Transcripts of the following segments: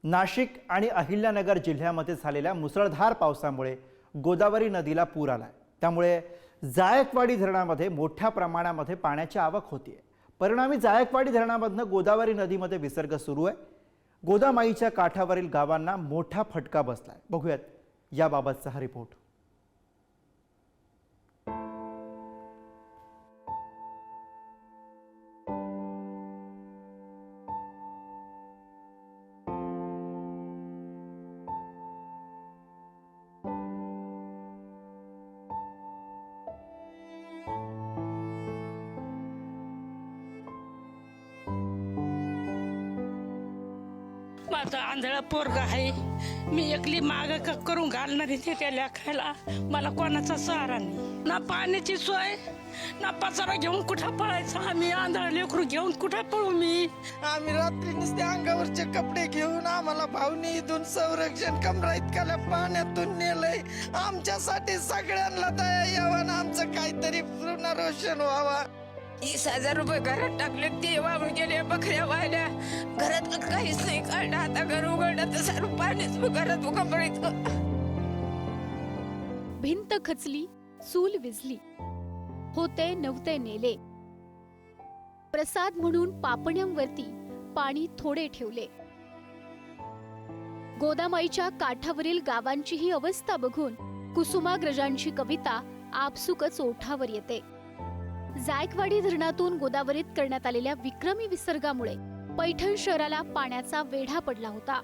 नाशिक आणि अहिल्यानगर जिल्ह्यामध्ये झालेल्या मुसळधार पावसामुळे गोदावरी नदीला पूर आलाय। त्यामुळे जायकवाडी धरणामध्ये मोठ्या प्रमाणामध्ये पाण्याची आवक होतीये। परिणामी जायकवाडी धरणामधनं गोदावरी नदीमध्ये विसर्ग सुरू आहे। गोदामाईच्या काठावरील गावांना मोठा फटका बसलाय। बघूयात याबाबतचा हा रिपोर्ट। माझा आंधळा पोरगा आहे, मी एकली माग करून घालणारी त्या लेखाला। मला कोणाचा सहारा नाही, ना पाण्याची सोय ना पसारा घेऊन कुठं पळायचं। आम्ही आंधळा लेकरू घेऊन कुठं पळू? आम्ही रात्री नुसते अंगावरचे कपडे घेऊन आम्हाला भावनी इथून संरक्षण कमरा इतक्याला पाण्यातून नेलंय। आमच्यासाठी सगळ्यांना दया यावा ना आमचं काहीतरी पुनर्वसन व्हावा। 20,000 रुपये घरात टाकले, ते वाहून गेले, बकऱ्या वाहिल्या, घरात काहीच नाही काढलं। आता घर उघडलं तर सारं पाणीच घरात उभं पडायचं। भिंत खचली, चूल विझली, होते नव्हते नेले। प्रसाद म्हणून पापण्यांवरती पाणी थोडे ठेवले। गोदामाईच्या काठावरील गावांची ही अवस्था बघून कुसुमाग्रजांची कविता आपसुकच ओठावर येते। जायकवाडी धरणातून गोदावरीत करण्यात आलेल्या विक्रमी विसर्गामुळे पैठण शहराला पाण्याचा वेढा पडला होता।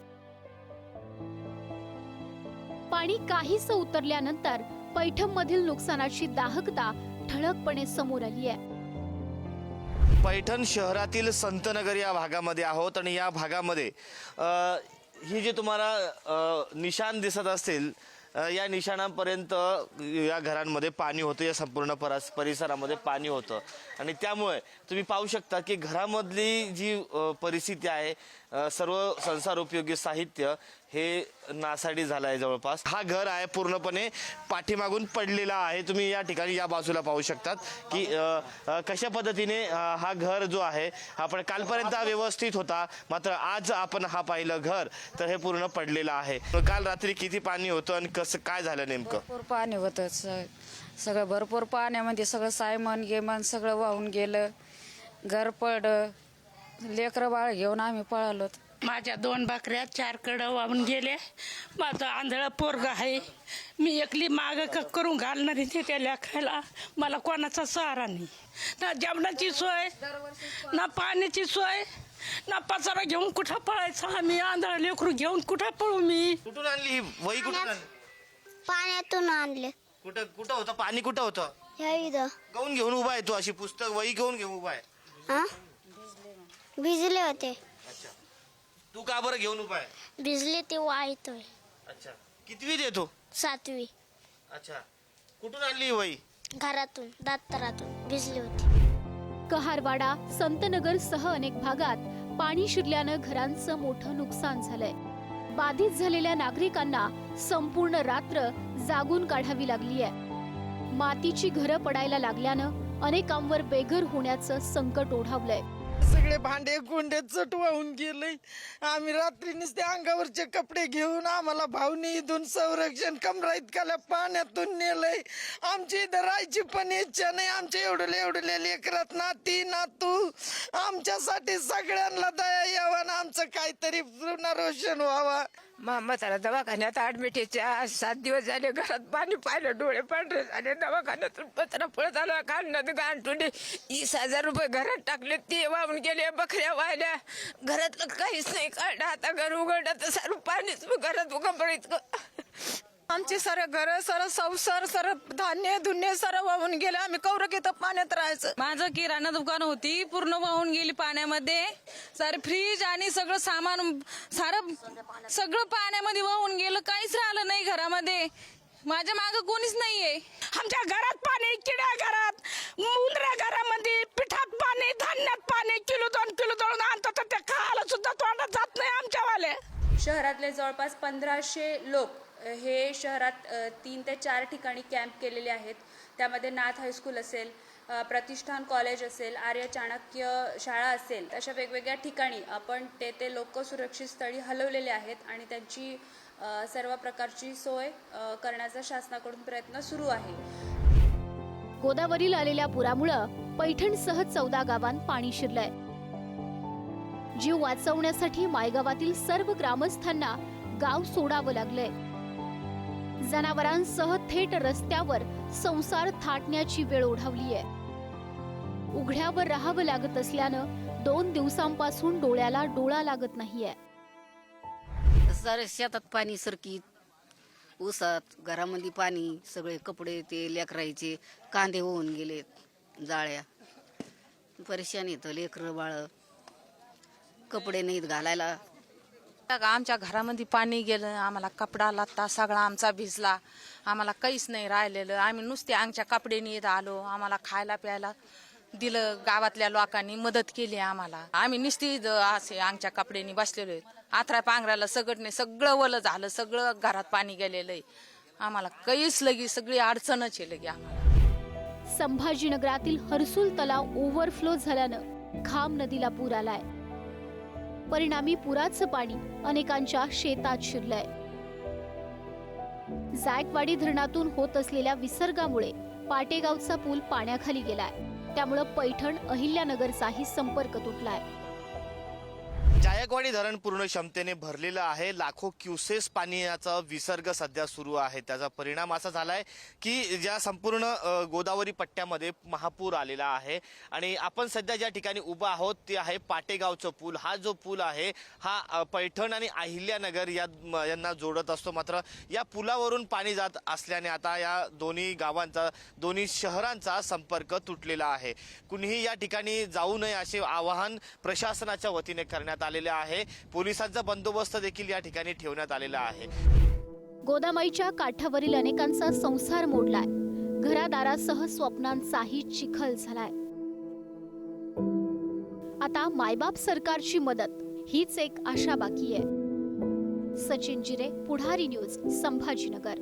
पाणी काहीसं उतरल्यानंतर पैठणमधील नुकसानाची दाहकता ठळकपणे समोर आली आहे। पैठण शहरातील संतनगर या भागामध्ये आहोत आणि या भागामध्ये ही जे तुम्हाला निशाण दिसत असतील, या निशाणापर्यंत या घरांमध्ये पाणी होतं, या संपूर्ण परिसरामध्ये पाणी होतं आणि त्यामुळे तुम्ही पाहू शकता की घरामधली जी परिस्थिती आहे, सर्व संसार उपयोगी साहित्य हे नासाडी झालं आहे। जवळपास हा घर आहे पूर्णपणे पाठीमागून पडलेला आहे। तुम्ही या ठिकाणी या बाजूला पाहू शकतात की कशा पद्धतीने हा घर जो आहे आपण कालपर्यंत व्यवस्थित होता, मात्र आज आपण हा पाहिलं घर तर हे पूर्ण पडलेलं आहे। काल रात्री किती पाणी होतं आणि कसं काय झालं नेमकं? भरपूर पाणी होतं, सगळं भरपूर पाण्यामध्ये सगळं सायमन गेमन सगळं वाहून गेलं, घर पडलं, लेकरं बाळ घेऊन आम्ही पळालो। माझ्या 2 बकऱ्या 4 कडं वाहून गेले। माझा आंधळा पोरगा आहे, मी एकली माग करून घालणारी त्या लेखाला। मला कोणाचा सहारा नाही, ना जेवणाची सोय ना पाण्याची सोय ना पसारा घेऊन कुठं पळायचं। आम्ही आंधळा लेकरू घेऊन कुठं पळू? कुठून आणली ही वही? कुठून आणली? पाण्यातून आणले। कुठं कुठं होतं पाणी? कुठं होतं? इथं घेऊन उभा आहे तू, अशी पुस्तक वही घेऊन उभा आहे? हा, भिजले होते। अच्छा, तू का बरं घेऊन उभा आहे? भिजले ते वाहतोय। अच्छा, कितवीत येतो? 7वी। अच्छा, कुठून आणली ही वही? घरातून दप्तरातून भिजली होती। कहारवाडा, संतनगर सह अनेक भागात पाणी शिरल्यानं घरांचं मोठं नुकसान झालंय। बाधित झालेल्या नागरिकांना संपूर्ण रात्र जागून काढावी लागली आहे। मातीची घरं पडायला लागल्यानं अनेकांवर बेघर होण्याचं संकट ओढावलंय। सगळे भांडे गुंडे चटवाहून गेले। आम्ही रात्री नुसते अंगावरचे कपडे घेऊन आम्हाला भावनी इथून संरक्षण कमरा इतक्याला पाण्यातून नेलंय। आमची इथं राहायची पण इच्छा नाही। आमच्या एवढले लेकरात नाती नातू, आमच्यासाठी सगळ्यांना दया यावा ना आमचं काहीतरी पुनर्वसन व्हावा। म्हातारा दवाखान्यात ऍडमिट आहे, 7 दिवस झाले। घरात पाणी पाहिलं, डोळे पांढरे झाले। दवाखान्यातून पत्रा पळत आला, काढण्यात गांठुंडे। 20,000 रुपये घरात टाकले, ते वाहून गेले, बकऱ्या वाहिल्या, घरात काहीच नाही काढलं। आता घर उघडलं तर सारं पाणीच घरात उभं पडायचं। आमचे सारे घर, सारं संसार, सारं धान्य धुन्य सारं वाहून गेलं। आम्ही कौरक इथं पाण्यात राहायचं। माझं किराणा दुकान होती, पूर्ण वाहून गेली पाण्यामध्ये। सारे फ्रीज आणि सगळं सामान सगळं पाण्यामध्ये वाहून गेलं, काहीच राहिलं नाही घरामध्ये। माझ्या मागं कोणीच नाहीये। आमच्या घरात पाणी, किड्या घरात, उंदऱ्या घरामध्ये, पिठात पाणी, धान्यात पाणी, किलो 2 किलो दळून आणतात तर ते खायला सुद्धा तोंडात जात नाही आमच्यावाले। शहरातले जवळपास 1500 लोक हे शहरात 3 ते 4 ठिकाणी कॅम्प केलेले आहेत। त्यामध्ये नाथ हायस्कूल असेल, प्रतिष्ठान कॉलेज असेल, आर्य चाणक्य शाळा असेल, अशा वेगवेगळ्या ठिकाणी आपण ते लोक सुरक्षित स्थळी हलवलेले आहेत आणि त्यांची सर्व प्रकारची सोय करण्याचा शासनाकडून प्रयत्न सुरू आहे. गोदावरीला आलेल्या पुरामुळं पैठणसह 14 गावांत पाणी शिरलंय. जीव वाचवण्यासाठी मायगावातील सर्व ग्रामस्थांना गाव सोडावं लागलंय. जनावरांसह थेट रस्त्यावर संसार थाटण्याची वेळ ओढावलीय. उघड्यावर राहावं लागत असल्यानं 2 दिवसांपासून डोळ्याला डोळा लागत नाहीये. सारे शेतात पाणी सरकीत, ऊसात, घरामध्ये पाणी, सगळे कपडे ते लेकरायचे, कांदे होऊन गेले, जाळ्या, परेशान येतं. लेकरं बाळ कपडे नाहीत घालायला. आमच्या घरामध्ये पाणी गेलं, आम्हाला कपडा लत्ता सगळा आमचा भिजला, आम्हाला काहीच नाही राहिलेलं. आम्ही नुसते आमच्या कपड्यानी आलो, आम्हाला खायला प्यायला दिलं, गावातल्या लोकांनी मदत केली आम्हाला. आम्ही नुसती असे आमच्या कपड्यानी बसलेलो आहेत. आथरा पांघराला सगळं सगळं ओलं झालं, सगळं घरात पाणी गेलेलं आहे. आम्हाला काहीच लगी सगळी अडचणच आहे लगी आम्हाला. संभाजीनगरातील हर्सुल तलाव ओव्हरफ्लो झाल्यानं खाम नदीला पूर आलाय. परिणामी पुराचं पाणी अनेकांच्या शेतात शिरलंय. जायकवाडी धरणातून होत असलेल्या विसर्गामुळे पाटेगावचा पूल पाण्याखाली गेलाय. त्यामुळं पैठण अहिल्यानगरचाही संपर्क तुटलाय. जायकवाडी धरण पूर्ण क्षमतेने भरलेलं आहे. लाखो क्युसेस पाण्याचा विसर्ग सध्या सुरू आहे. त्याचा परिणाम असा झालाय की ज्या संपूर्ण गोदावरी पट्ट्यामध्ये महापूर आलेला आहे. आणि आपण सध्या ज्या ठिकाणी उभा आहोत ते आहे पाटेगावचं पूल. हा जो पूल आहे हा पैठण आणि अहिल्यानगर यांना जोडत असतो. मात्र या पुलावरून पाणी जात असल्याने आता या दोन्ही गावांचा, दोन्ही शहरांचा संपर्क तुटलेला आहे. कुणीही या ठिकाणी जाऊ नये असे आवाहन प्रशासनाच्या वतीने करण्यात आलेले आहे. पोलिसांचा बंदोबस्त देखील या ठिकाणी ठेवण्यात आलेला आहे. गोदामाईच्या काठावरील अनेकांचा संसार मोडलाय. घरादारासह स्वप्नांचाही चिखल झालाय. आता मायबाप सरकारची मदत हीच एक आशा बाकी आहे. सचिन जिरे, पुढारी न्यूज, संभाजीनगर.